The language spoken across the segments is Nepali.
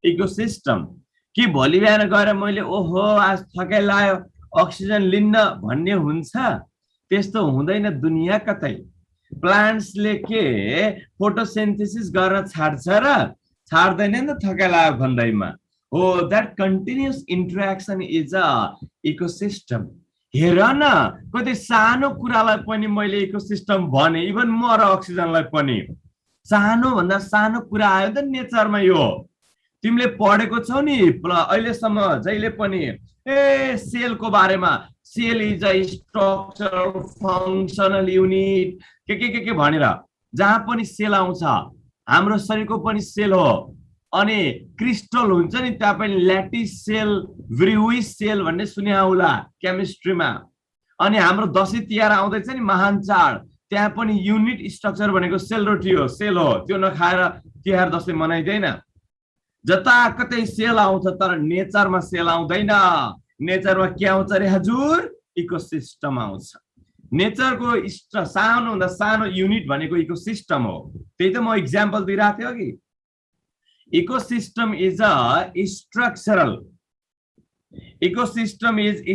इकोसिस्टम कि भोलि बिहान गएर मैले ओहो आज थकाइ लाग्यो अक्सिजन लिन्न भन्ने हुन्छ? त्यस्तो हुँदैन दुनिया कतै। प्लान्ट्सले के फोटोसिन्थेसिस गर्न छाड्छ र छाड्दैन नि त थकाइ लाग्यो भन्दैमा। हो that continuous interaction is a ecosystem. हेर न कति सानो कुरालाई पनि मैले इकोसिस्टम भने, इभन म र अक्सिजनलाई पनि सानो भन्दा सानो कुरा आयो त नेचरमा। यो तिमीले पढेको छौ नि अहिलेसम्म जहिले पनि सेलको बारेमा, cell is a structural functional unit के भनेर, जहाँ पनि सेल आउँछ। हाम्रो शरीरको पनि सेल हो। अनि क्रिस्टल हुन्छ नि, त्यहाँ पनि ल्याटिस सेल, ब्रिविस सेल भन्ने सुने होला केमिस्ट्रीमा। अनि हाम्रो दसैँ तिहार आउँदैछ नि, महान चाड, त्यहाँ पनि युनिट स्ट्रक्चर भनेको सेल रोटी हो, सेल हो। त्यो नखाएर तिहार दसैँ मनाइँदैन। जताकतै सेल आउँछ, तर नेचरमा सेल आउँदैन। नेचरमा के आउँछ रे हजुर? इकोसिस्टम आउँछ। नेचरको सानो भन्दा सानो युनिट भनेको इकोसिस्टम हो। त्यही त म इक्जाम्पल दिइरहेको थिएँ अघि। Ecosystem is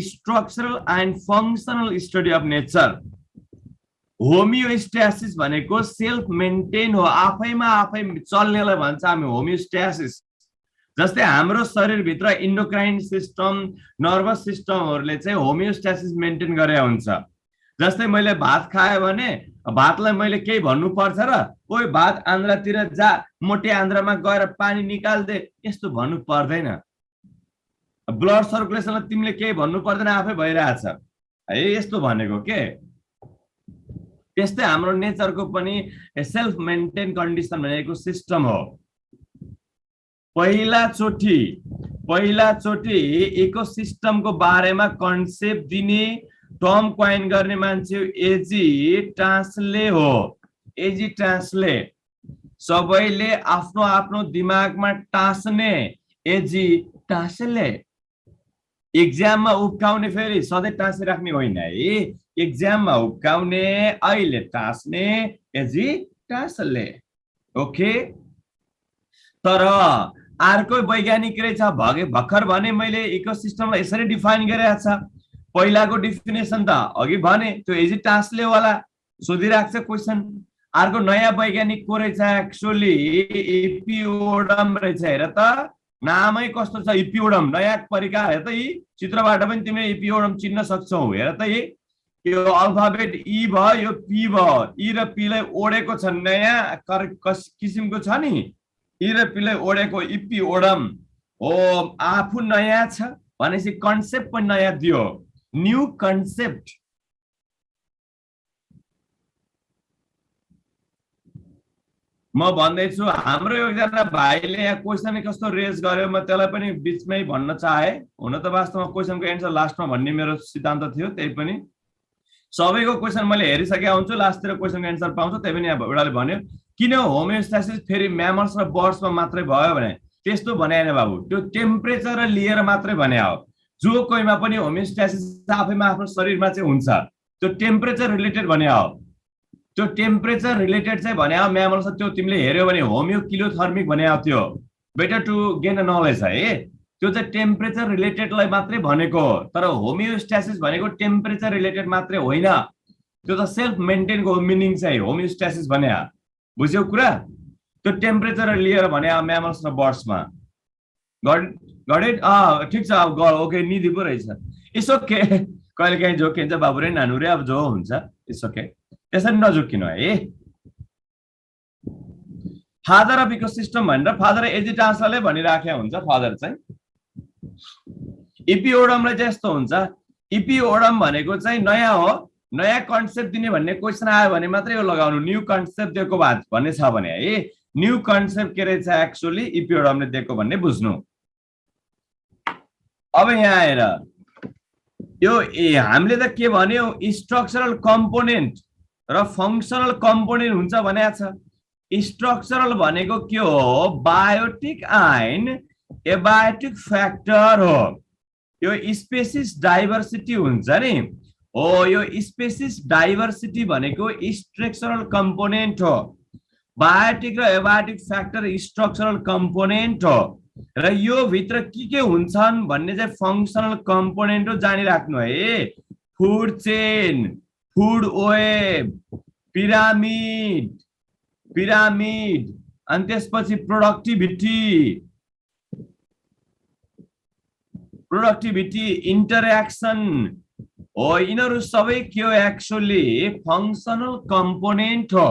structural and functional study of nature. Homeostasis भनेको सेल्फ मेन्टेन हो, आफैमा आफै चल्नेलाई भन्छ हामी होमियोस्टेसिस। जस्तै हाम्रो शरीरभित्र इन्डोक्राइन सिस्टम, नर्भस सिस्टमहरूले चाहिँ होमियोस्टेसिस मेन्टेन गरे हुन्छ। जस्तै मैले भात खाएँ भने भातलाई मैले केही भन्नु पर्छ र? ओइ भात आन्द्रातिर जा, मोटे आन्द्रामा गएर पानी निकाल्दे, यस्तो भन्नु पर्दैन। ब्लड सर्कुलेसनलाई तिमीले केही भन्नु पर्दैन, आफै भइरहेछ है, यस्तो भनेको के। त्यस्तै हाम्रो नेचरको पनि सेल्फ मेन्टेन कन्डिसन भनेको सिस्टम हो। पहिलाचोटि इकोसिस्टमको बारेमा कन्सेप्ट दिने, टर्म कोइन गर्ने मान्छे एजी टास्ले हो। एजी टास्ले सबैले आफ्नो आफ्नो दिमागमा टास्ने एजी टास्ले। एक्जाममा उब्काउने, फेरि सधैँ टाँसिराख्ने होइन है, एक्जाममा उब्काउने, अहिले टास्ने एजी टास्ले। ओके। तर अर्को वैज्ञानिक रहेछ भर्खर भने मैले इकोसिस्टमलाई यसरी डिफाइन गरेको छ। पहिलाको डिफिनेसन त अघि भने त्यो एजी टास्ले वाला सोधिरहेको छ क्वेसन। अर्को नयाँ वैज्ञानिक को रहेछ एक्चुअली इपिओडम रहेछ। हेर त नामै कस्तो छ, इपिओडम। नयाँ परिकार हेर त, यी चित्रबाट पनि तिमीले इपिओडम चिन्न सक्छौ। हेर त यो अल्फाबेट ई भयो, यो पी भयो। ई र पी लाई ओडेको छ, नयाँ किसिमको छ नि, ई र पी लाई ओडेको इपिओडम हो। आफू नयाँ छ भनेपछि कन्सेप्ट पनि नयाँ दियो, न्यू कन्सेप्ट। म भन्दैछु हाम्रो एकजना भाइले यहाँ क्वेसन कस्तो रेज गर्यो, म त्यसलाई पनि बिचमै भन्न चाहे। हुन त वास्तवमा क्वेसनको एन्सर लास्टमा भन्ने मेरो सिद्धान्त थियो, त्यही पनि सबैको क्वेसन मैले हेरिसकेका हुन्छु, लास्टतिर क्वेसनको एन्सर पाउँछु। त्यही पनि यहाँ एउटाले भन्यो किन होमियोस्टेसिस फेरि म्यामल्स र बर्ड्समा मात्रै भयो भने, त्यस्तो भने होइन बाबु, त्यो टेम्परेचर लिएर मात्रै भने हो। जो कोहीमा पनि होमियोस्टेसिस आफैमा आफ्नो शरीरमा चाहिँ हुन्छ, त्यो टेम्परेचर रिलेटेड भने हो। त्यो टेम्परेचर रिलेटेड चाहिँ भने म्यामल्स, त्यो तिमीले हेर्यो भने होमियो किलोथर्मिक भने त्यो better to gain a knowledge है। त्यो चाहिँ टेम्परेचर रिलेटेडलाई मात्रै भनेको हो। तर होमियोस्टेसिस भनेको टेम्परेचर रिलेटेड मात्रै होइन, त्यो त सेल्फ मेन्टेनको मिनिङ चाहिँ होमियोस्टेसिस भने। बुझ्यौ कुरा? त्यो टेम्परेचर लिएर भने म्यामल्स र बर्ड्समा। ठिक छ। अब ओके, निधि पो रहेछ। इट्स ओके, कहिले काहीँ जोकिन्छ बाबु रे नानु रे, अब जो हुन्छ इट्स ओके, त्यसरी नजोकिनु है। फादर अफ इकोसिस्टम भनेर फादर एजी टास्ले भनिराखेको हुन्छ। फादर चाहिँ इपिओडमलाई चाहिँ यस्तो हुन्छ, इपिओडम भनेको चाहिँ नयाँ हो, नयाँ कन्सेप्ट दिने भन्ने क्वेसन आयो भने मात्रै यो लगाउनु। न्यू कन्सेप्ट दिएको भए भन्ने छ भने है, न्यू कन्सेप्ट के रहेछ एक्चुअली इपिओडमले दिएको भन्ने बुझ्नु। अब यहाँ आएर यो हामीले त के भन्यो, स्ट्रक्चरल कम्पोनेन्ट र फङ्सनल कम्पोनेन्ट हुन्छ भनेको छ। स्ट्रक्चरल भनेको के हो? बायोटिक एन्ड एबायोटिक फ्याक्टर हो। यो स्पेसिस डाइभर्सिटी हुन्छ नि, हो यो स्पेसिस डाइभर्सिटी भनेको स्ट्रक्चरल कम्पोनेन्ट हो। बायोटिक र एबायोटिक फ्याक्टर स्ट्रक्चरल कम्पोनेन्ट हो। र यो भित्र के हुन्छन् भन्ने चाहिँ फङ्सनल कम्पोनेन्ट हो, जानिराख्नु है। Food chain, food web, pyramid, pyramid, अनि त्यसपछि प्रोडक्टिभिटी, प्रोडक्टिभिटी, इन्टरेक्सन हो। यिनीहरू सबै के हो? एक्चुअली फङ्सनल कम्पोनेन्ट हो।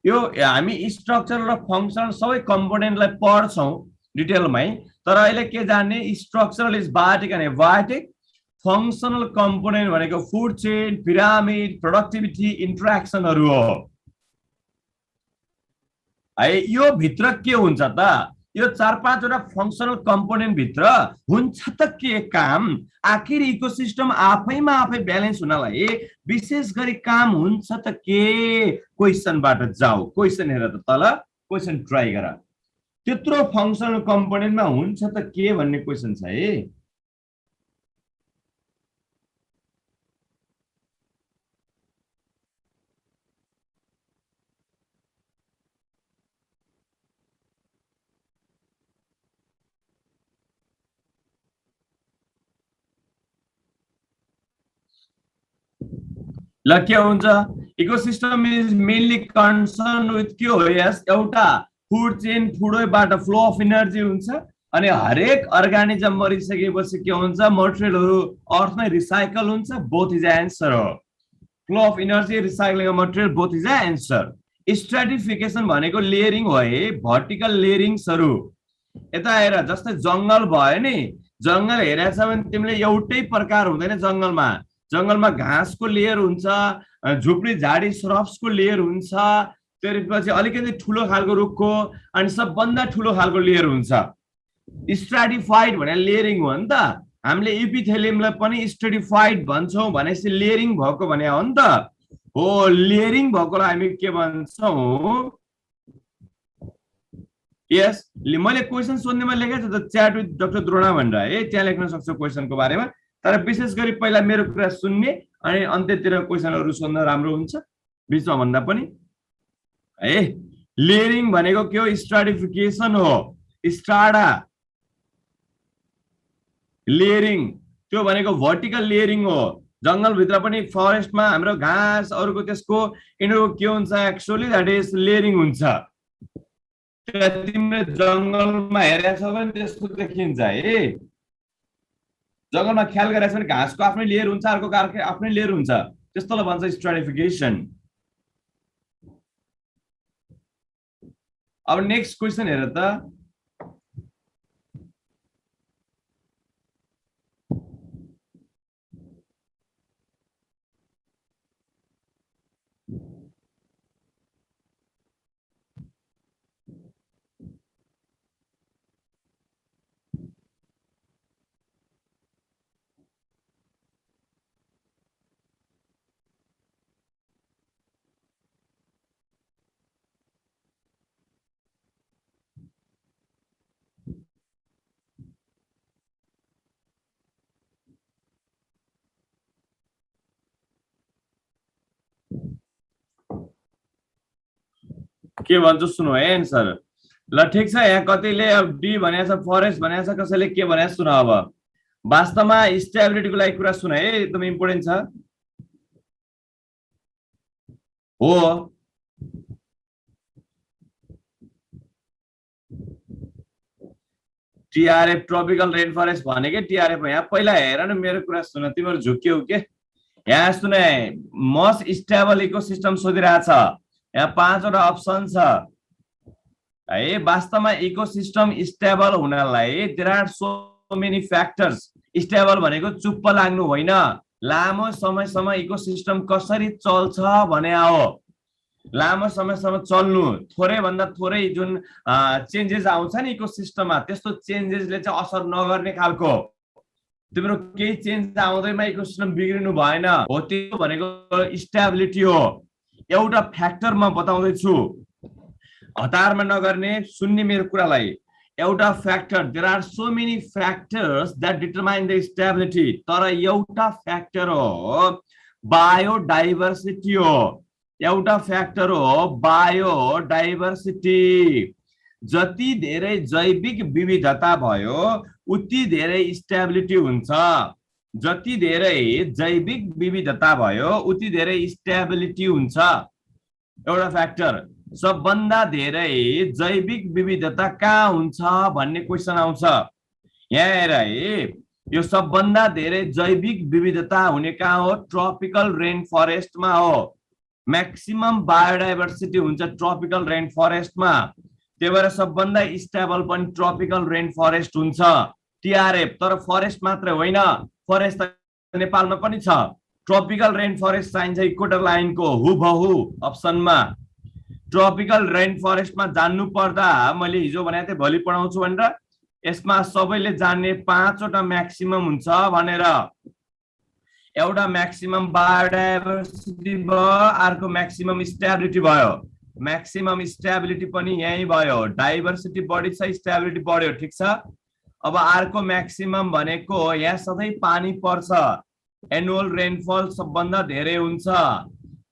यो हामी स्ट्रक्चर र फङ्सनल सबै कम्पोनेन्टलाई पढ्छौँ डिटेलमै, तर अहिले के जान्ने? स्ट्रक्चरल इज बायोटिक अनि बायोटिक, फङ्सनल कम्पोनेन्ट भनेको फुड चेन, पिरामिड, प्रोडक्टिभिटी, इन्टरेक्सनहरू हो है। यो भित्र के हुन्छ त? यो 4-5 वटा फङ्सनल कम्पोनेन्ट भित्र हुन्छ त के काम? आखिर इकोसिस्टम आफैमा आफै ब्यालेन्स हुनलाई विशेष गरी काम हुन्छ त के? क्वेसनबाट जाऊ, क्वेसन हेर त तल, क्वेसन ट्राई गर। त्यत्रो फङ्सनल कम्पोनेन्टमा हुन्छ त के भन्ने क्वेसन छ है। ल के हुन्छ? Ecosystem is mainly concern with के हो? यस, एउटा फुड चेन, फुड वेबबाट फ्लो अफ इनर्जी हुन्छ, अनि हरेक अर्गानिजम मरिसकेपछि के हुन्छ? मटेरियलहरू अर्थमै रिसाइकल हुन्छ। बोथ इज एन्सर हो। Flow of energy, recycling of material, both is answer. Stratification भनेको लेयरिङ हो है, भर्टिकल लेयरिङ्सहरू। यता हेर, जस्तै जङ्गल भयो नि, जङ्गल हेरेछ भने तिमीले एउटै प्रकार हुँदैन। जङ्गलमा जङ्गलमा घाँसको लेयर हुन्छ, झुप्री झाडी श्रब्सको लेयर हुन्छ, त्यसपछि अलिकति ठुलो खालको रुखको, अनि सबभन्दा ठुलो खालको लेयर हुन्छ। स्ट्राटिफाइड भने लेयरिङ हो नि त। हामीले इपिथेलियमलाई पनि स्ट्राटिफाइड भन्छौँ भनेपछि लेयरिङ भएको भने हो नि त। हो, लेयरिङ भएकोलाई हामी के भन्छौँ? यस, मैले क्वेसन सोध्नेमा लेखेको छु त, च्याट विथ डाक्टर द्रोणा भनेर है, त्यहाँ लेख्न सक्छौ क्वेसनको बारेमा। तर विशेष गरी पहिला मेरो कुरा सुन्ने अनि अन्त्यतिर क्वेसनहरू सोध्न राम्रो हुन्छ, बिचमा भन्दा पनि है। लेयरिङ भनेको के हो? स्ट्राटिफिकेसन हो। स्ट्राडा लेयरिङ, त्यो भनेको भर्टिकल लेयरिङ हो। जङ्गलभित्र पनि फरेस्टमा हाम्रो घाँस अरूको त्यसको यिनीहरूको के हुन्छ? एक्चुअली द्याट इज लेयरिङ हुन्छ। तिमीले जङ्गलमा हेरेछ भने त्यस्तो देखिन्छ है। जङ्गलमा ख्याल गरेछ भने घाँसको आफ्नै लेयर हुन्छ, अर्को आफ्नै लेयर हुन्छ, त्यस्तोलाई भन्छ स्ट्राटिफिकेसन। अब नेक्स्ट क्वेसन हेर त। के भन्छ सुन है एन्सर। ल ठिक छ, यहाँ कतिले अब डी भनेको छ, फरेस्ट भनेको छ, कसैले के भनेको सुन। अब वास्तवमा स्टेबिलिटीको लागि कुरा सुन है, एकदम इम्पोर्टेन्ट छ। हो, टिआरएफ ट्रपिकल रेन फरेस्ट भनेकै टिआरएफ। यहाँ पहिला हेर न, मेरो कुरा सुन, तिमीहरू झुक्यौ के? यहाँ सुन, मोस्ट स्टेबल इकोसिस्टम सोधिरहेछ। यहाँ 5 वटा अप्सन छ है। वास्तवमा इकोसिस्टम स्टेबल हुनलाई there are so many factors. Stable भनेको चुप्प लाग्नु होइन, लामो समयसम्म इकोसिस्टम कसरी चल्छ भने हो। लामो समयसम्म चल्नु, थोरै भन्दा थोरै जुन चेन्जेस आउँछ नि इकोसिस्टममा, त्यस्तो चेन्जेसले चाहिँ असर नगर्ने खालको। तिम्रो केही चेन्ज आउँदैमा इकोसिस्टम बिग्रिनु भएन हो, त्यो भनेको स्टेबिलिटी हो। एउटा फ्याक्टर म बताउँदैछु, हतारमा नगर्ने, सुन्ने मेरो कुरालाई। एउटा factor, there are so many factors that determine the stability, तर एउटा फ्याक्टर हो बायोडाइभर्सिटी हो। एउटा फ्याक्टर हो बायोडाइभर्सिटी। जति धेरै जैविक विविधता भयो उति धेरै स्टेबिलिटी हुन्छ। जति धेरै जैविक विविधता भयो उति धेरै स्टेबिलिटी हुन्छ। एउटा फ्याक्टर, सबभन्दा धेरै जैविक विविधता कहाँ हुन्छ भन्ने क्वेसन आउँछ। यहाँ हेर है, यो सबभन्दा धेरै जैविक विविधता हुने कहाँ हो? ट्रपिकल रेन फरेस्टमा हो। मैक्सिमम बायोडाइभर्सिटी हुन्छ ट्रपिकल रेन फरेस्टमा। त्यही भएर सबभन्दा स्टेबल पनि ट्रपिकल रेन फरेस्ट हुन्छ टिआरएफ। तर फरेस्ट मात्र होइन, फरेस्ट नेपालमा पनि छ। ट्रपिकल रेन फरेस्ट चाहिन्छ इक्वेटर लाइनको हुबहु अप्सनमा। ट्रपिकल रेन फरेस्टमा जान्नु पर्दा मैले हिजो भनेको थिएँ भोलि पढाउँछु भनेर, यसमा सबैले जान्ने 5 वटा म्याक्सिमम हुन्छ भनेर। एउटा म्याक्सिमम बायोडाइभर्सिटी भयो, अर्को म्याक्सिमम स्टेबिलिटी भयो। म्याक्सिमम स्टेबिलिटी पनि यही भयो, डाइभर्सिटी बढी छ स्टेबिलिटी बढ्यो, ठिक छ। अब अर्को म्याक्सिमम भनेको यहाँ सधैँ पानी पर्छ, एनुअल रेनफल सबभन्दा धेरै हुन्छ।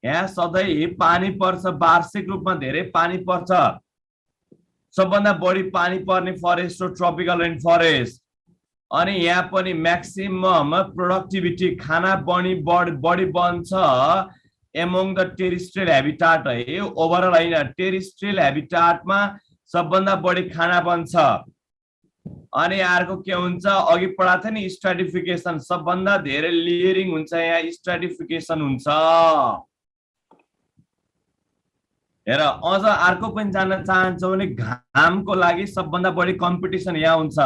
यहाँ सधैँ पानी पर्छ, वार्षिक रूपमा धेरै पानी पर्छ। सबभन्दा बढी पानी पर्ने फरेस्ट हो ट्रपिकल रेन फरेस्ट। अनि यहाँ पनि म्याक्सिमम प्रोडक्टिभिटी, खाना बढी बन्छ एमोङ द टेरिस्ट्रियल हेबिटाट है, ओभरअल होइन, टेरिस्ट्रियल हेबिटाटमा सबभन्दा बढी खाना बन्छ। अनि अर्को के हुन्छ, अघि पढाएको थिएँ नि स्ट्राटिफिकेसन, सबभन्दा धेरै लेयरिङ हुन्छ यहाँ, स्ट्राटिफिकेसन हुन्छ। हेर अझ अर्को पनि जान्न चाहन्छौ भने घामको लागि सबभन्दा बढी कम्पिटिसन यहाँ हुन्छ।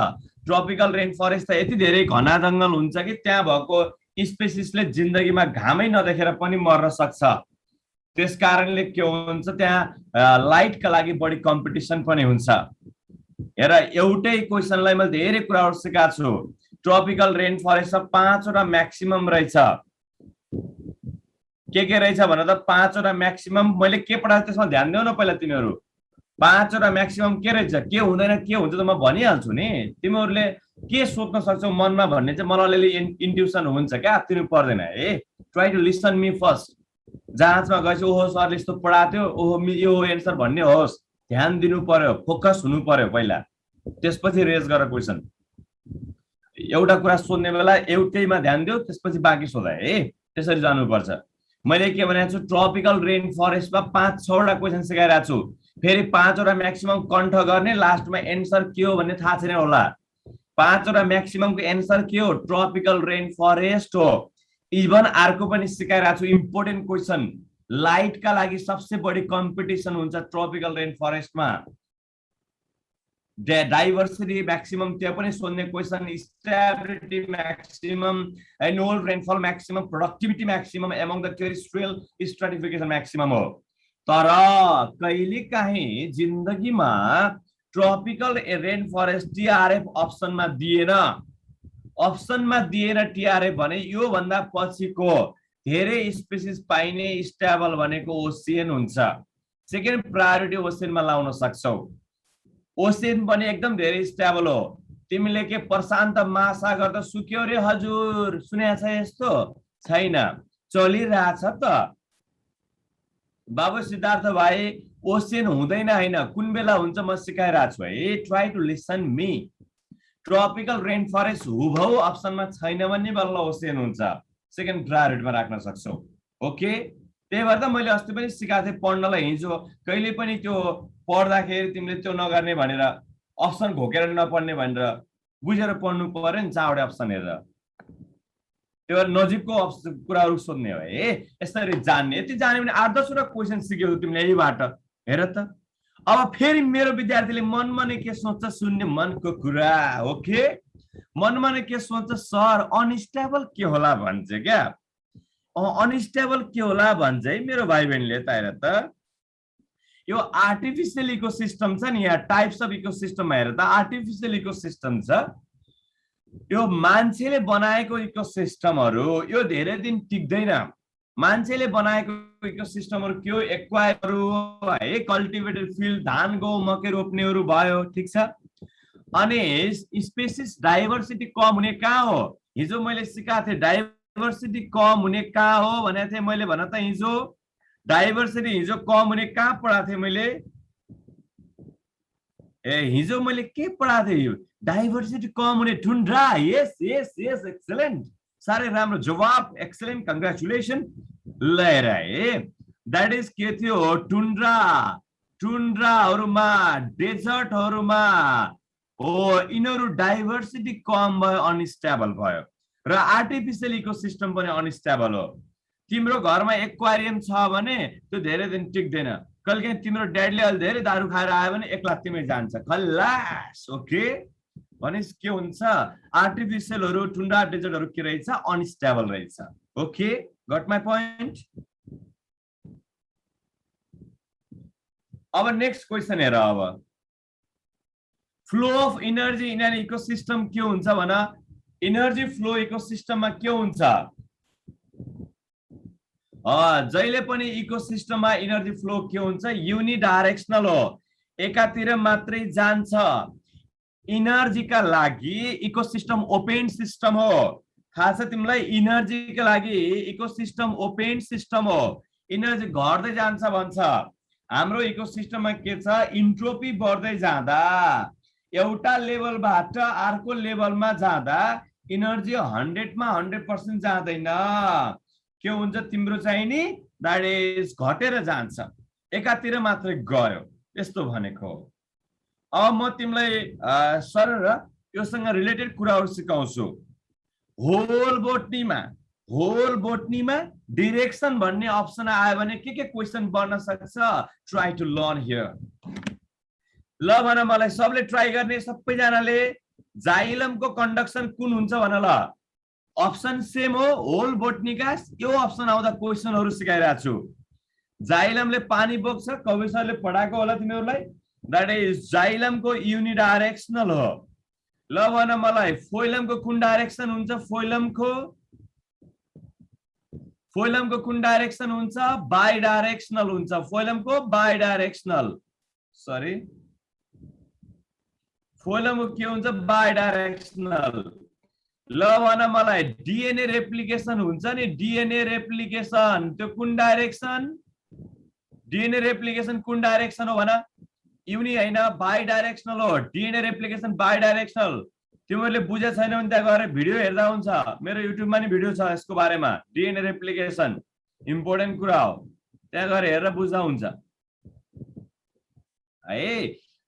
ट्रपिकल रेन फरेस्ट त यति धेरै घना जङ्गल हुन्छ कि त्यहाँ भएको स्पेसिसले जिन्दगीमा घामै नदेखेर पनि मर्न सक्छ। त्यस कारणले के हुन्छ, त्यहाँ लाइटका लागि बढी कम्पिटिसन पनि हुन्छ। हेर एउटै क्वेसनलाई मैले धेरै कुराहरू सिकाएको छु। ट्रपिकल रेन फरेस्ट 5 वटा म्याक्सिमम रहेछ। के रहेछ भने त 5 वटा म्याक्सिमम। मैले के पढाएको त्यसमा ध्यान देऊ न पहिला तिमीहरू। 5 वटा म्याक्सिमम के रहेछ, के हुँदैन के हुन्छ त म भनिहाल्छु नि। तिमीहरूले के सोच्न सक्छौ मनमा भन्ने चाहिँ मलाई अलिअलि इन्ट्युसन हुन्छ क्या, तिमी पर्दैन है। Try to listen me first. जाँचमा गएपछि ओहो सरले यस्तो पढाएको थियो, ओहो यो एन्सर भन्ने होस्, ध्यान दिनु पर्यो, फोकस हुनु पर्यो पहिला, त्यसपछि रेज गर क्वेसन। एउटा कुरा सोध्ने बेला एउटैमा ध्यान दियो, त्यसपछि बाँकी सोध है, त्यसरी जानुपर्छ। मैले के भनेको छु, ट्रपिकल रेन फरेस्टमा 5-6 वटा क्वेसन सिकाइरहेको छु। फेरि 5 वटा म्याक्सिमम कण्ठ गर्ने, लास्टमा एन्सर के हो भन्ने थाहा छैन होला। 5 वटा म्याक्सिममको एन्सर के हो? ट्रपिकल रेन फरेस्ट हो। इभन अर्को पनि सिकाइरहेको छु, इम्पोर्टेन्ट क्वेसन। लाइटका लागि सबसे बढी कम्पिटिसन हुन्छ ट्रपिकल रेन फरेस्टमा। डाइभर्सिटी म्याक्सिमम त्यो पनि सोध्ने question. Stability maximum, annual rainfall maximum, productivity maximum among the terrestrial stratification maximum हो। तर कहिलेकाहीँ जिन्दगीमा ट्रपिकल रेन फरेस्ट टिआरएफ अप्सनमा दिएन। अप्सनमा दिएन टिआरएफ भने यो भन्दा पछिको धेरै स्पेसिस पाइने स्टेबल भनेको ओसियन हुन्छ। सेकेन्ड प्रायोरिटी ओसियनमा लाउन सक्छौ। ओसियन पनि एकदम धेरै स्टेबल हो। तिमीले के प्रशान्त महासागर त सुक्यो रे हजुर, सुनेको छ यस्तो? छैन, चलिरहेछ त। बाबु सिद्धार्थ भाइ, ओसियन हुँदैन होइन, कुन बेला हुन्छ म सिकाइरहेको छु है। Try to listen me. Tropical rain forest हुबहु अप्सनमा छैन भने बल्ल ओसियन हुन्छ, सेकेन्ड प्रायोरिटीमा राख्न सक्छौ। ओके, त्यही भएर त मैले अस्ति पनि सिकाएको थिएँ पढ्नलाई हिजो। कहिले पनि त्यो पढ्दाखेरि तिमीले त्यो नगर्ने भनेर, अप्सन घोकेर नपढ्ने भनेर, बुझेर पढ्नु पर्यो नि, चारवटा अप्सन हेरेर। त्यो नजिकको कुराहरू सोध्ने हो है, यसरी जान्ने। यति जान्यो भने 8-10 वटा क्वेसन सिक्यौ तिमीले यहीबाट। हेर त, अब फेरि मेरो विद्यार्थीले मनमा नै के सोच्छ सुन्ने, मनको कुरा। ओके, मनमा नै के सोच्छ, सर अनस्टेबल के होला भन्छ क्या। अनस्टेबल के होला भन्छ है मेरो भाइ बहिनीले। त हेर त, यो आर्टिफिसियल इकोसिस्टम छ नि, यहाँ टाइप्स अफ इकोसिस्टम हेर त, आर्टिफिसियल इकोसिस्टम छ। यो मान्छेले बनाएको इकोसिस्टमहरू यो धेरै दिन टिक्दैन। मान्छेले बनाएको इकोसिस्टमहरू के हो? एक्वायरहरू है, कल्टिभेटेड फिल्ड, धान गहुँ मकै रोप्नेहरू भयो, ठिक छ। अनि स्पेसिस डाइभर्सिटी कम हुने कहाँ हो? हिजो मैले सिकाएको थिएँ डाइभर्सिटी कम हुने कहाँ हो भनेको थिएँ मैले। भन त हिजो डाइभर्सिटी हिजो कम हुने कहाँ पढाएको थिएँ मैले? ए हिजो मैले के पढाएको थिएँ यो डाइभर्सिटी कम हुने टुन्ड्रा यस यस यस एक्सलेन्ट साह्रै राम्रो जवाब एक्सलेन्ट कङ्ग्रेचुलेसन लिएर है द्याट इज के थियो टुन्ड्रा टुन्ड्राहरूमा डेजर्टहरूमा हो यिनीहरू डाइभर्सिटी कम भयो अनस्टेबल भयो र आर्टिफिसियल इकोसिस्टम पनि अनस्टेबल हो तिम्रो घरमा एक्वारियम छ भने त्यो धेरै दिन टिक्दैन कहिलेकाहीँ तिम्रो ड्याडले अलि धेरै दारू खाएर आयो भने एक लात्तीमै जान्छ खल्लास ओके भनेपछि के हुन्छ आर्टिफिसियलहरू टुन्ड्रा डेजर्टहरू के रहेछ अनस्टेबल रहेछ ओके गट माई पोइन्ट अब नेक्स्ट क्वेसन हेर अब flow of energy in an ecosystem के हुन्छ भन इनर्जी फ्लो इकोसिस्टममा के हुन्छ जहिले पनि इकोसिस्टममा इनर्जी फ्लो के हुन्छ युनिडाइरेक्सनल हो एकातिर मात्रै जान्छ इनर्जीका लागि इकोसिस्टम ओपन सिस्टम हो थाहा छ तिमीलाई इनर्जीका लागि इकोसिस्टम ओपन सिस्टम हो इनर्जी घट्दै जान्छ भन्छ हाम्रो इकोसिस्टममा के छ इन्ट्रोपी बढ्दै जाँदा एउटा लेभलबाट अर्को लेभलमा जाँदा इनर्जी 100 मा 100% जाँदैन के हुन्छ तिम्रो चाहिँ नि द्याट इज घटेर जान्छ एकातिर मात्रै गयो यस्तो भनेको अब म तिमीलाई सरल योसँग रिलेटेड कुराहरू सिकाउँछु होल बोटनीमा डिरेक्सन भन्ने अप्सन आयो भने के क्वेसन बन्न सक्छ ट्राई टु लर्न हियर ल भन मलाई सबले ट्राई गर्ने सबैजनाले जाइलमको कन्डक्सन कुन हुन्छ भन ल अप्सन सेम हो होल बोटनीका यो अप्सन आउँदा क्वेसनहरू सिकाइरहेको छु जाइलमले पानी बोक्छ कवि सरले पढाएको होला तिमीहरूलाई द्याट इज जाइलमको युनिडाइरेक्सनल हो ल भन मलाई फोइलमको कुन डाइरेक्सन हुन्छ फोइलमको कुन डाइरेक्सन हुन्छ बाइ डाइरेक्सनल हुन्छ फोइलमको बाइ डाइरेक्सनल सरी फोइलमको के हुन्छ बाइ डाइरेक्सनल ल भन मलाई डीएनए रेप्लिकेसन हुन्छ नि डीएनए रेप्लिकेसन त्यो कुन डाइरेक्सन डीएनए रेप्लिकेसन कुन डाइरेक्सन हो भन युनि हैन बाइ डाइरेक्सनल हो डीएनए रेप्लिकेसन बाइ डाइरेक्सनल तिमीहरूले बुझे छैन भने त्यहाँ गएर भिडियो हेर्दा हुन्छ मेरो युट्युबमा नि भिडियो छ यसको बारेमा डीएनए रेप्लिकेसन इम्पोर्टेन्ट कुरा हो त्यहाँ गएर हेरेर बुझ्दा हुन्छ है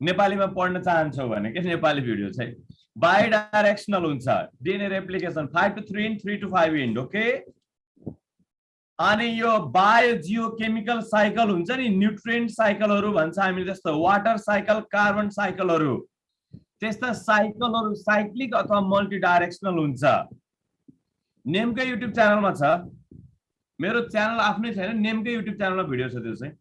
नेपालीमा पढ्न चाहन्छौ भने के नेपाली भिडियो चाहिँ बाइ डाइरेक्सनल हुन्छ DNA replication 5 to 3 in 3 to 5 in okay अनि यो बायोजियोकेमिकल साइकल हुन्छ नि न्युट्रिएन्ट साइकलहरू भन्छ हामीले जस्तो वाटर साइकल कार्बन साइकलहरू त्यस्ता साइकलहरू साइक्लिक अथवा मल्टी डाइरेक्सनल हुन्छ नेमकै युट्युब च्यानलमा छ मेरो च्यानल आफ्नै छैन नेमकै युट्युब च्यानलमा भिडियो छ त्यो चाहिँ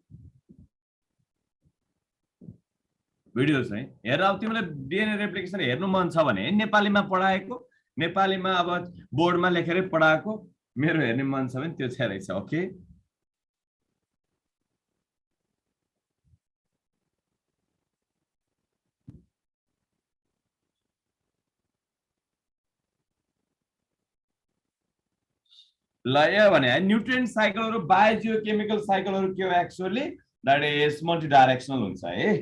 भिडियो चाहिँ हेर अब तिमीलाई डीएनए रेप्लिकेसन हेर्नु मन छ भने नेपालीमा पढाएको नेपालीमा अब बोर्डमा लेखेरै पढाएको मेरो हेर्ने मन छ भने त्यो चाहिँ रहेछ ओके ल यो भने न्युट्रिएन्ट साइकलहरू बायोजियोकेमिकल साइकलहरू के हो actually that is multi directional हुन्छ है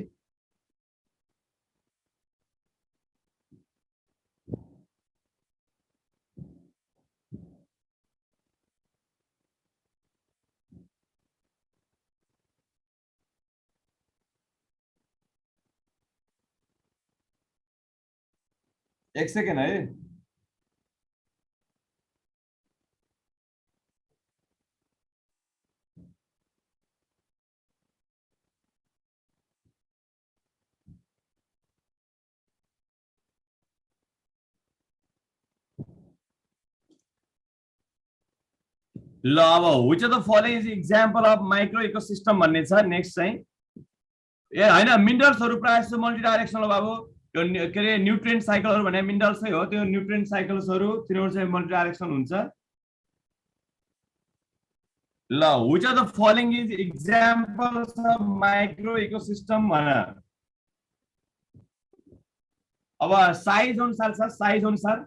एक सेकेन्ड है ल अब which of the following is example of micro ecosystem भन्ने छ नेक्स्ट चाहिँ ए हैन मिनरल्सहरु प्राय जस्तो मल्टी डाइरेक्सनल बाबु यो के रे न्युट्रिएन्ट साइकलहरु भने मिनरल्स हो त्यो न्युट्रिएन्ट साइकल्सहरु तिनीहरु चाहिँ मल्टी डाइरेक्सनल हुन्छ ल which of the following is examples of micro ecosystem भन अब साइज अनुसार छ साइज अनुसार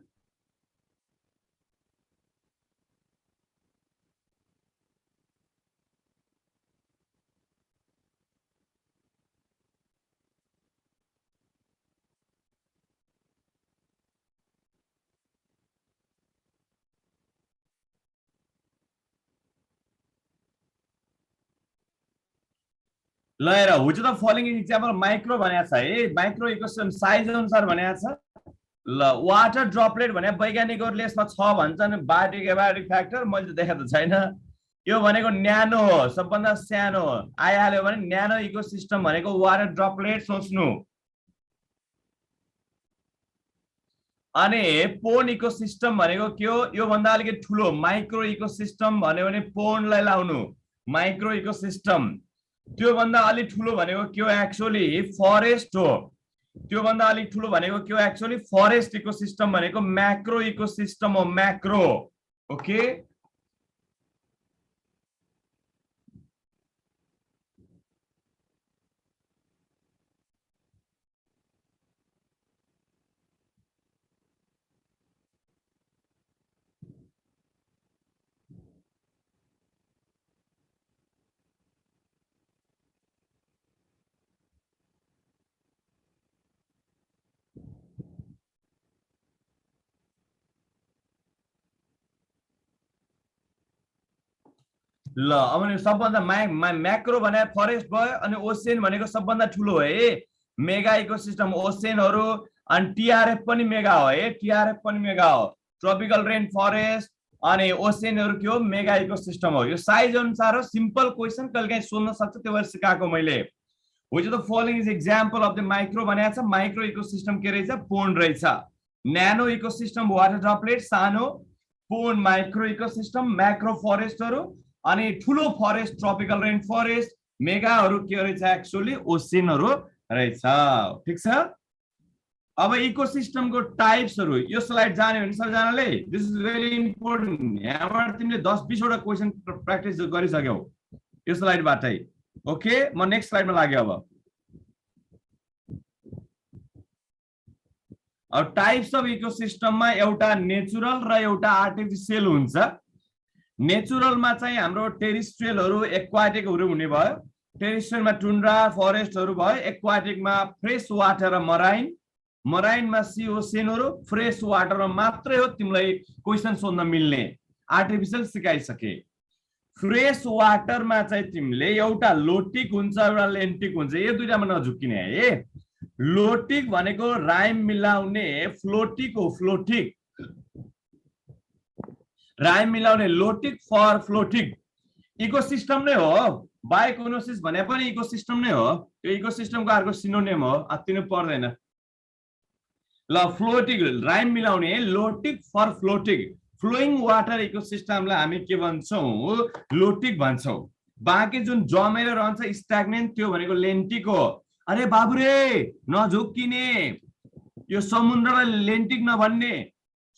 ल हेर which of the following example micro भनेको छ है, माइक्रो इकोसिस्टम साइज अनुसार भनेको छ। ल वाटर ड्रपलेट भने वैज्ञानिकहरूले यसमा छ भन्छन्, बायोटिक एबायोटिक फ्याक्टर मैले त देखाएको छैन। यो भनेको न्यानो हो, सबभन्दा सानो आइहाल्यो भने न्यानो इकोसिस्टम भनेको वाटर ड्रपलेट सोच्नु। अनि पोन इकोसिस्टम भनेको के हो, यो भन्दा अलिकति ठुलो माइक्रो इकोसिस्टम भन्यो भने पोनलाई लाउनु, माइक्रो इकोसिस्टम। त्यो भन्दा अलिक ठुलो भनेको के हो, एक्चुअली फरेस्ट हो। त्यो भन्दा अलिक ठुलो भनेको के हो, एक्चुअली फरेस्ट इकोसिस्टम भनेको मैक्रो इकोसिस्टम हो, मैक्रो। ओके ल अब सबभन्दा मैक्रो भने फरेस्ट भयो, अनि ओसेन भनेको सबभन्दा ठुलो है, मेगा इकोसिस्टम ओसेनहरु। अनि टीआरएफ पनि मेगा हो है, टीआरएफ पनि मेगा हो, ट्रपिकल रेन फरेस्ट। अनि ओसेनहरु के हो, मेगा इकोसिस्टम हो। यो साइज अनुसार हो, सिम्पल क्वेशन कहिलेकाहीँ सोध्न सक्छ, त्यो भएर सिकाएको मैले। Which of the following is example of the micro भनेको छ, माइक्रो इकोसिस्टम के रहेछ, पोन रहेछ। न्यानो इकोसिस्टम वाटर ड्रपलेट सानो, पोन माइक्रो इकोसिस्टम मैक्रो फरेस्टहरु, अनि ठुलो फरेस्ट ट्रपिकल रेन फरेस्ट, मेगाहरु के रहेछ, एक्चुअली ओसेनहरु रहेछ। ठीक छ। अब इकोसिस्टमको टाइप्सहरु, यो स्लाइड जाने भने सबैजनाले, दिस इज भेरी इम्पोर्टेन्ट। यहाँबाट तिमीले 10-20 वटा क्वेशन प्र्याक्टिस गरिसक्यौ यो स्लाइडबाटै। ओके म नेक्स्ट स्लाइडमा लाग्यो। अब टाइप्स अफ इकोसिस्टममा एउटा नेचुरल र एउटा आर्टिफिशियल हुन्छ। नेचुरलमा चाहिँ हाम्रो टेरिस्ट्रियलहरु एक्वाटिकहरु हुने भयो, टेरिस्ट्रियलमा टुन्ड्रा फरेस्टहरु भयो, एक्वाटिकमा फ्रेश वाटर र मराइन, मराइनमा सी ओसेनहरु, फ्रेश वाटरमा मात्रै हो तिमीलाई क्वेशन सोध्न मिल्ने। आर्टिफिशियल सिकाइसके। फ्रेश वाटरमा चाहिँ तिमीले एउटा लोटिक हुन्छ, एउटा लेन्टिक हुन्छ, यो दुईटामा नझुक्किने है। लोटिक भनेको राइम मिलाउने, फ्लोटिक हो, फ्लोटिक राइम मिलाउने, लोटिक फर फ्लोटिक। इकोसिस्टम नै हो, बायोकोनोसिस भने पनि इकोसिस्टम नै हो, यो इकोसिस्टमको अर्को सिनोनिम हो, अत्तिनु पर्दैन। ल फ्लोटिक राइम मिलाउने, लोटिक फर फ्लोटिक। फ्लोइङ वाटर इकोसिस्टमलाई हामी के भन्छौं, लोटिक भन्छौं। बाँकी जुन जमेर रहन्छ स्ट्याग्नेन्ट, त्यो भनेको लेन्टिक हो। अरे बाबुरे नझुक्किने, यो समुद्रलाई लेन्टिक नभन्ने,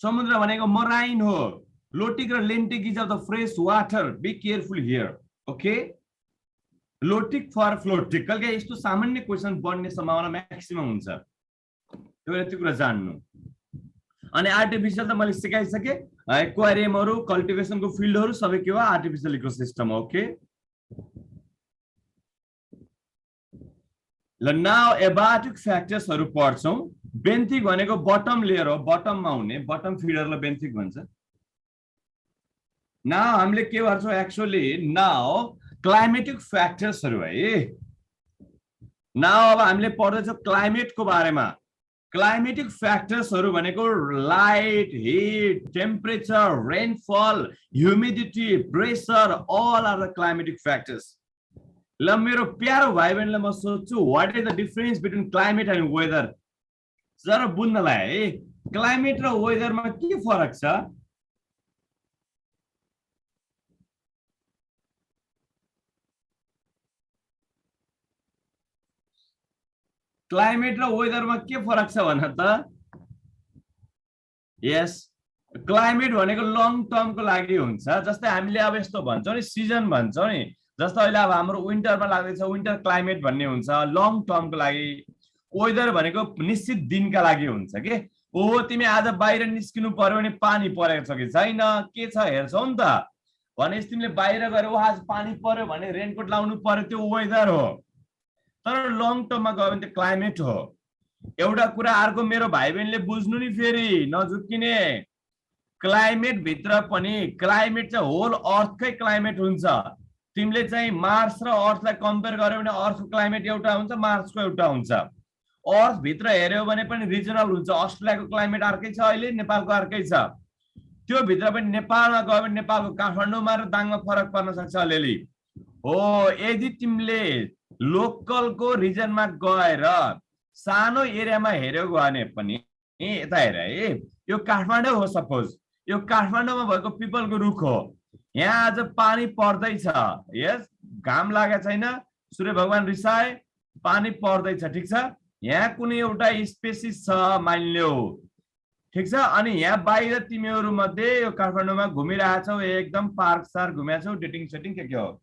समुद्र भनेको मराइन हो। लोटिक र lentic is of the fresh water, be careful here. Okay lotic for फ्लोटिक, कहिले यस्तो सामान्य क्वेशन बन्ने सम्भावना म्याक्सिमम हुन्छ, त्यो भएर त्यो कुरा जान्नु। अनि आर्टिफिशियल त मैले सिकाइसके, एक्वारियमहरु, कल्टिभेसनको फिल्डहरु सबै के हो, आर्टिफिशियल इकोसिस्टम। ओके ल नाउ एबायोटिक फ्याक्टर्सहरु पढ्छौं। बेन्थिक भनेको बटम लेयर हो, बटममा हुने, बटम फिडरलाई बेन्थिक भन्छ। नाउ हामीले के गर्छौं, एक्चुअली नाउ क्लाइमेटिक फ्याक्टर्सहरु है। नाउ अब हामीले पढ्दैछौं क्लाइमेटको बारेमा। क्लाइमेटिक फ्याक्टर्सहरु भनेको light, heat, temperature, rainfall, humidity, pressure, all are the climatic factors. ल मेरो प्यारो भाइ बहिनीलाई म सोध्छु, what is the difference between climate and weather? जरा बुझ्नलाई है, क्लाइमेट र वेदरमा के फरक छ? क्लाइमेट र वेदरमा के फरक छ भन त? यस क्लाइमेट भनेको लङ टर्मको लागि हुन्छ। जस्तै हामीले अब यस्तो भन्छौं नि, सिजन भन्छौं नि, जस्तो अहिले अब हाम्रो विन्टरमा लाग्दैछ, विन्टर क्लाइमेट भन्ने हुन्छ लङ टर्मको लागि। वेदर भनेको निश्चित दिनका लागि हुन्छ के। ओहो तिमी आज बाहिर निस्किनु पर्यो भने पानी परेको छ कि छैन, के छ हेर्छौ नि त। भनेपछि तिमीले बाहिर गएर ओ आज पानी पर्यो भने रेनकोट लाउनु पर्यो, त्यो वेदर हो। तर लङ टर्ममा गयो भने त्यो क्लाइमेट हो। एउटा कुरा अर्को मेरो भाइ बहिनीले बुझ्नु नि, फेरि नझुक्किने। क्लाइमेट भित्र पनि क्लाइमेट चाहिँ होल अर्थकै क्लाइमेट हुन्छ। तिमीले चाहिँ मार्स र अर्थलाई कम्पेयर गर्यो भने अर्थको क्लाइमेट एउटा हुन्छ, मार्सको एउटा हुन्छ। अर्थ भित्र हेर्यो भने पनि रिजनल हुन्छ। अस्ट्रेलियाको क्लाइमेट अर्कै छ, अहिले नेपालको अर्कै छ। त्यो भित्र पनि नेपालमा गयो भने नेपालको काठमाडौँमा र दाङमा फरक पर्न सक्छ अलिअलि। हो, यदि तिमीले लोकलको रिजनमा गएर सानो एरियामा हेऱ्यो भने पनि, यता हेर है, यो काठमाडौँ हो सपोज, यो काठमाडौँमा भएको पिपलको रुख हो। यहाँ आज पानी पर्दैछ, यस, घाम लागेको छैन, सूर्य भगवान रिसाए, पानी पर्दैछ, ठिक छ। यहाँ कुनै एउटा स्पेसिस छ मानिल्यो, ठिक छ। अनि यहाँ बाहिर तिमीहरू मध्ये यो काठमाडौँमा घुमिरहेछौ, एकदम पार्क सार घुमेछौ, डेटिङ सेटिङ के हो।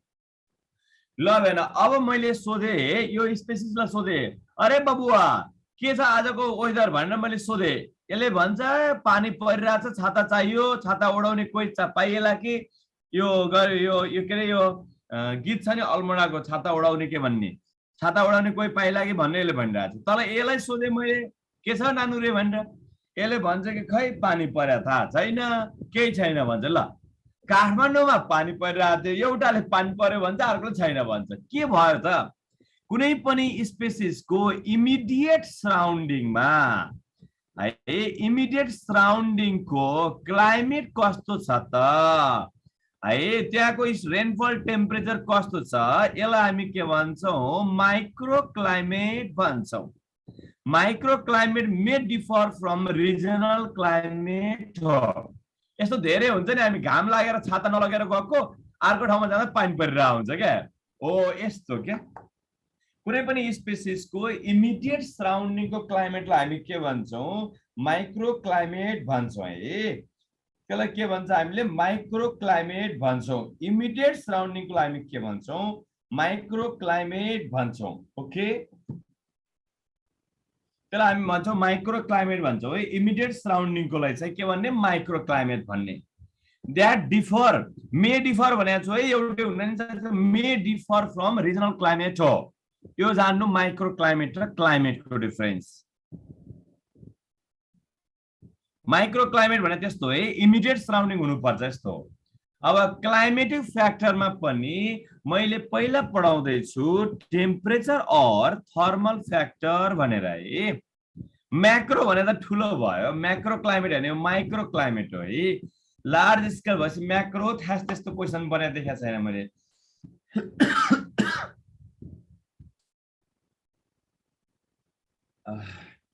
ल भएन, अब मैले सोधे यो स्पेसिसलाई सोधे, अरे बबुवा के छ आजको वेदर भनेर मैले सोधे। यसले भन्छ पानी परिरहेछ, छाता चाहियो, छाता उडाउने कोही पाइएला कि। यो यो के अरे यो गीत छ नि अल्मोडाको, छाता उडाउने के भन्ने, छाता उडाउने कोही पाइएला कि भन्ने यसले भनिरहेको छ। तर यसलाई सोधे मैले के छ नानु रे भनेर, यसले भन्छ कि खै पानी पर्या थाहा छैन, केही छैन भन्छ। ल, काठमाडौँमा पानी परिरहेको थियो, एउटाले पानी पर्यो भन्छ, अर्कोले छैन भन्छ, के भयो त? कुनै पनि स्पेसिसको इमिडिएट सराउन्डिङमा है, इमिडिएट सराउन्डिङको क्लाइमेट कस्तो छ त है, त्यहाँको रेनफल टेम्परेचर कस्तो छ, यसलाई हामी के भन्छौँ? माइक्रो क्लाइमेट भन्छौँ। Micro climate may differ from regional climate हो। यस्तो धेरै हुन्छ नि, हामी घाम लागेर छाता नलगेर गएको, अर्को ठाउँमा जाँदा पानी परिरहेको हुन्छ क्या। हो यस्तो क्या। कुनै पनि स्पेसिसको इमिडिएट सराउन्डिङको क्लाइमेटलाई हामी के भन्छौँ? माइक्रो क्लाइमेट भन्छौँ है। त्यसलाई के भन्छ हामीले? माइक्रो क्लाइमेट भन्छौँ। इमिडिएट सराउन्डिङको हामी के भन्छौँ? माइक्रो क्लाइमेट भन्छौँ। ओके, त्यसलाई हामी भन्छौँ माइक्रो क्लाइमेट भन्छौँ है। इमिडिएट सराउन्डिङकोलाई चाहिँ के भन्ने? माइक्रो क्लाइमेट भन्ने। द्याट डिफर, मे डिफर भनेको छु है, एउटै हुँदैन, मे डिफर फ्रम रिजनल क्लाइमेट हो। यो जान्नु माइक्रो क्लाइमेट र क्लाइमेटको डिफरेन्स। माइक्रो क्लाइमेट भने त्यस्तो है, इमिडिएट सराउन्डिङ हुनुपर्छ यस्तो। अब क्लाइमेटिक फ्याक्टरमा पनि मैले पहिला पढाउँदैछु टेम्परेचर और थर्मल फ्याक्टर भनेर है। म्याक्रो भने त ठुलो भयो, म्याक्रो क्लाइमेट भने माइक्रो क्लाइमेट हो है। लार्ज स्केल भएपछि म्याक्रो, खास त्यस्तो क्वेसन बनाएर देखाएको छैन मैले।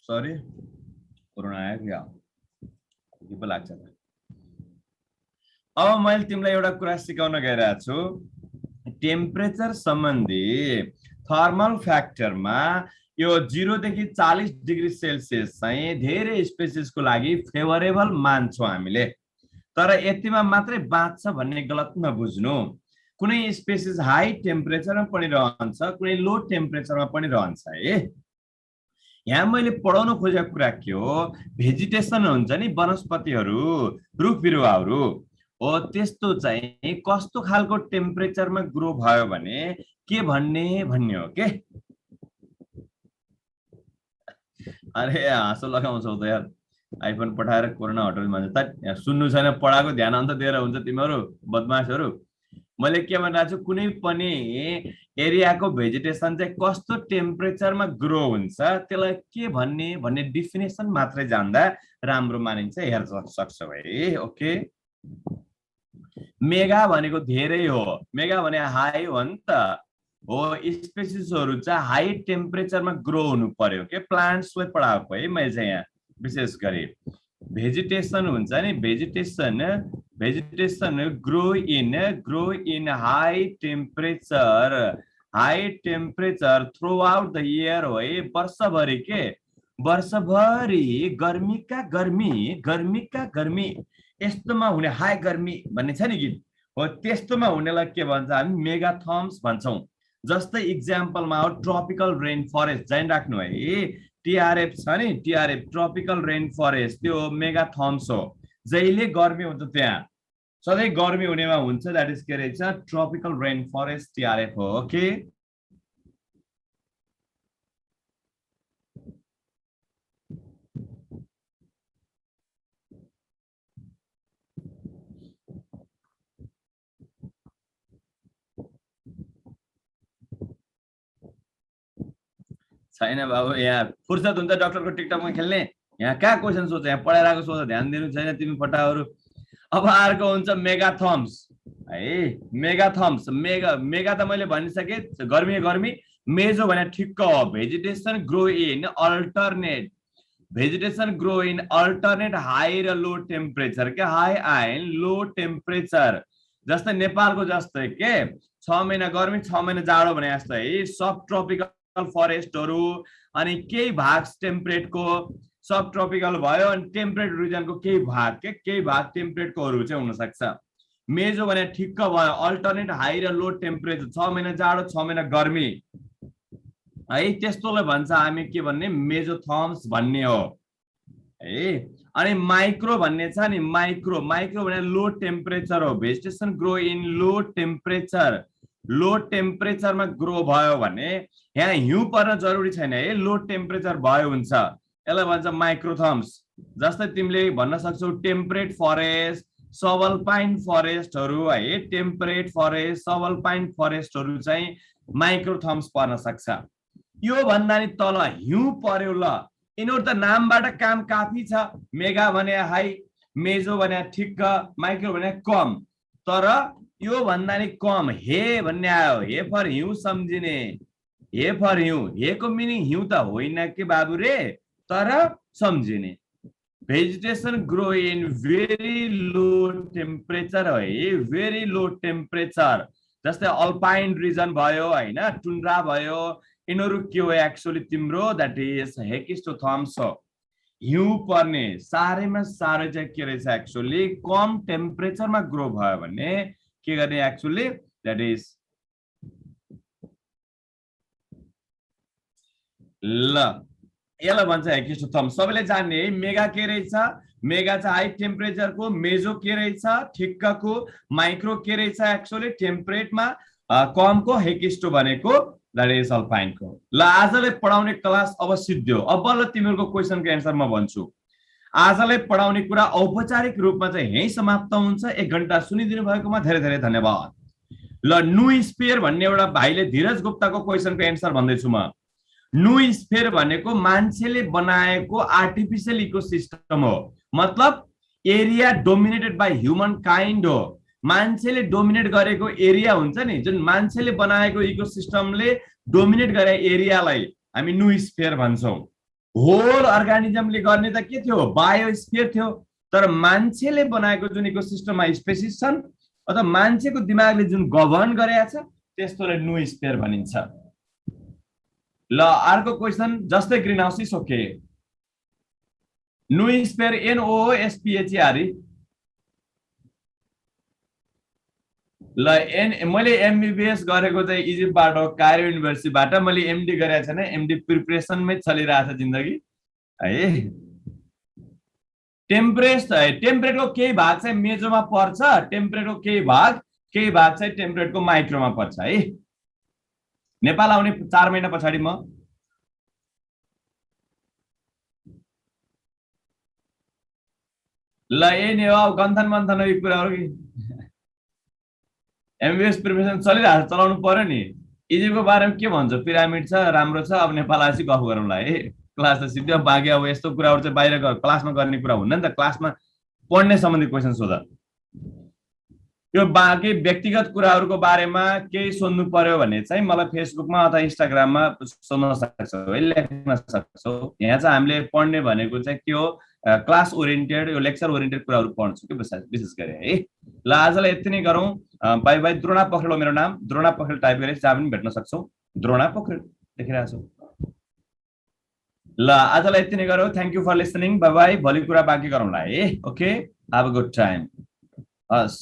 सरी, कोरोना आयो क्या, के पो लाग्छ त। अब मैले तिमीलाई एउटा कुरा सिकाउन गइरहेको छु। टेम्परेचर सम्बन्धी थर्मल फ्याक्टरमा यो 0 देखि 40 डिग्री सेल्सियस चाहिँ धेरै स्पेसिसको लागि फेभरेबल मान्छौँ हामीले। तर यतिमा मात्रै बाँच्छ भन्ने गलत नबुझ्नु। कुनै स्पेसिस हाई टेम्परेचरमा पनि रहन्छ, कुनै लो टेम्परेचरमा पनि रहन्छ है। यहाँ मैले पढाउन खोजेको कुरा के हो? भेजिटेसन हुन्छ नि, वनस्पतिहरू, रुख बिरुवाहरू हो, त्यस्तो चाहिँ कस्तो खालको टेम्परेचरमा ग्रो भयो भने के भन्ने हो के। अरे हाँसो लगाउँछौ त यार, आइफोन पठाएर कोरोना हटाउने भन्छ त। सुन्नु छैन, पढाएको ध्यान अन्त दिएर हुन्छ तिमीहरू बदमासहरू। मैले के भनिरहेको छु, कुनै पनि एरियाको भेजिटेसन चाहिँ कस्तो टेम्परेचरमा ग्रो हुन्छ त्यसलाई के भन्ने डिफिनेसन मात्रै जान्दा राम्रो मानिन्छ, हेर्न सक्छौ है। ओके, मेगा भनेको धेरै हो, मेगा भने हाई हो नि त हो। स्पेसिसहरू चाहिँ हाई टेम्परेचरमा ग्रो हुनु पर्यो के। प्लान्ट्सलाई पढाएको है मैले चाहिँ यहाँ विशेष गरी। भेजिटेसन हुन्छ नि, vegetation grow in high temperature through out the year हो है। वर्षभरि के, वर्षभरि गर्मीका गर्मी यस्तोमा हुने हाई गर्मी भन्ने छ नि गीत हो, त्यस्तोमा हुनेलाई के भन्छ हामी? मेगाथर्म्स भन्छौँ। जस्तै इक्जाम्पलमा हो ट्रपिकल रेन फरेस्ट, जान राख्नु है। टिआरएफ छ नि, टिआरएफ ट्रपिकल रेन फरेस्ट, त्यो मेगाथर्म्स हो। जहिले गर्मी हुन्छ त्यहाँ, सधैँ गर्मी हुनेमा हुन्छ, द्याट इज के रहेछ? ट्रपिकल रेन फरेस्ट, टिआरएफ हो। ओके, छैन बाबु, यहाँ फुर्सद हुन्छ डाक्टरको टिकटकमा खेल्ने? यहाँ कहाँ क्वेसन सोच, यहाँ पढाएर आएको सोच, ध्यान दिनु छैन तिमी फटाहरू। अब अर्को हुन्छ मेगा थम्स है। मेगा थम्स, मेगा मेगा त मैले भनिसकेँ, गर्मी गर्मी। मेजो भने ठिक्क हो, vegetation grow in alternate, vegetation grow in alternate high र लो टेम्परेचर के, हाई एन्ड लो टेम्परेचर। जस्तै नेपालको जस्तै के 6 महिना गर्मी 6 महिना जाडो भने जस्तो है। सब ट्रपिकल फरेस्टहरू, अनि केही भाग टेम्परेटको, सब ट्रपिकल भयो, अनि टेम्परेट रिजनको केही भाग के, केही भाग टेम्परेटकोहरू चाहिँ हुन सक्छ। मेजो भने ठिक्क भयो, अल्टरनेट हाई र लो टेम्परेचर, 6 महिना जाडो 6 महिना गर्मी है, त्यस्तोलाई भन्छ हामी के भन्ने, मेजोथर्म्स भन्ने हो है। अनि माइक्रो भन्ने छ नि, माइक्रो, माइक्रो भने लो टेम्परेचर हो, vegetation grow in low temperature, low टेम्परेचरमा ग्रो भयो भने यहाँ हिउँ पर्न जरुरी छैन है, लो टेम्परेचर भयो हुन्छ, यसलाई भन्छ माइक्रोथर्म्स। जस्तै तिमीले भन्न सक्छौ टेम्परेट फरेस्ट, सबल्पाइन फरेस्टहरू है, टेम्परेट फरेस्ट, सबल्पाइन फरेस्टहरू चाहिँ माइक्रोथर्म्स पर्न सक्छ। यो भन्दा नि तल हिउँ पर्यो ल, यिनीहरू त नामबाट काम काफी छ। मेगा भने हाई, मेजो भने ठिक्क, माइक्रो भने कम, तर यो भन्दा नि कम हे भन्ने आयो, हे फर हिउँ सम्झिने, हे फर हिउँ, हे को मिनिङ हिउँ त होइन के बाबु रे, तर सम्झिने। Vegetation grow in very low temperature है, भेरी लो टेम्परेचर। जस्तै अल्पाइन रिजन भयो हैन, टुन्ड्रा भयो, यिनीहरू के हो एक्चुअली तिम्रो, द्याट इज हेकिस्टोथर्म्स हो। हिउँ पर्ने साह्रैमा साह्रै चाहिँ के रहेछ एक्चुअली, कम टेम्परेचरमा ग्रो भयो भने के गर्ने एक्चुअली, द्याट इज ल, यसलाई भन्छ हेकिस्टोथर्म्स। सबैले जान्ने है मेगा के रहेछ, मेगा चाहिँ हाई टेम्परेचरको, मेजो के रहेछ ठिक्कको, माइक्रो के रहेछ एक्चुअली टेम्परेटमा कमको, हेकिस्टो भनेको द्याट इज अल्पाइनको। ल आजले पढाउने क्लास अब सिद्धियो। अब बल्ल तिमीहरूको क्वेसनको एन्सर म भन्छु। आजलाई पढाउने कुरा औपचारिक रूपमा चाहिँ यही समाप्त हुन्छ। 1 घण्टा सुनिदिनु भएकोमा धेरै धेरै धन्यवाद। ल नु स्फियर भन्ने एउटा भाइले धीरज गुप्ताको क्वेसनको एन्सर भन्दैछु म। नु स्फियर भनेको मान्छेले बनाएको आर्टिफिशियल इकोसिस्टम हो, मतलब area dominated by human kind हो। मान्छेले डोमिनेट गरेको एरिया हुन्छ नि, जुन मान्छेले बनाएको इकोसिस्टमले डोमिनेट गरे एरियालाई हामी नु स्फियर भन्छौँ। होल अर्गानिजमले गर्ने त के थियो, बायोस्फियर थियो, तर मान्छेले बनाएको जुन इकोसिस्टममा स्पेसिस छन् अथवा मान्छेको दिमागले जुन गभर्न गरेको छ त्यस्तोलाई नु स्फियर भनिन्छ। ल अर्को क्वेसन, जस्तै ग्रीन हाउस इज ओके, नु स्फियर NOSPHER। ल मैले MBBS गरेको चाहिँ इजिप्टबाट हो, कायरो युनिभर्सिटीबाट। मैले MD गरेको छैन, MD प्रिपरेसनमै चलिरहेछ जिन्दगी है। टेम्परेटको केही भाग चाहिँ मेजोमा पर्छ, टेम्परेटको केही भाग चाहिँ टेम्परेटको माइक्रोमा पर्छ है। नेपाल आउने 4 महिना पछाडि म। ल नि हो गन्थन मन्थन यो कुराहरू कि MBBS प्रिपरेसन चलिरहेको छ, चलाउनु पर्यो नि। इजिप्टको बारेमा के भन्छ, पिरामिड छ, राम्रो छ। अब नेपाल आएपछि गफ गरौँला है, क्लास त सिधै बाँकी। अब यस्तो कुराहरू चाहिँ बाहिर क्लासमा गर्ने कुरा हुन्न नि त, क्लासमा पढ्ने सम्बन्धी क्वेसन सोध। यो बाँकी व्यक्तिगत कुराहरूको बारेमा केही सोध्नु पर्यो भने चाहिँ मलाई फेसबुकमा अथवा इन्स्टाग्राममा सोध्न सक्छौ है, लेख्न सक्छौ। यहाँ चाहिँ हामीले पढ्ने भनेको चाहिँ के हो, क्लास ओरिएन्टेड, यो लेक्चर ओरिएन्टेड कुराहरू पढ्छु कि विशेष गरी है। ल आजलाई यति नै गरौँ। By by. द्रोणा पोखरेल हो मेरो नाम, द्रोणा पोखरेल टाइप गरेर जहाँ पनि भेट्न सक्छौ, द्रोणा पोखरेल देखिरहेको छौ। ल आजलाई यति नै गरौँ। Thank you for listening, bye bye. भोलि कुरा बाँकी गरौँला है। Okay, have a good time. हस्।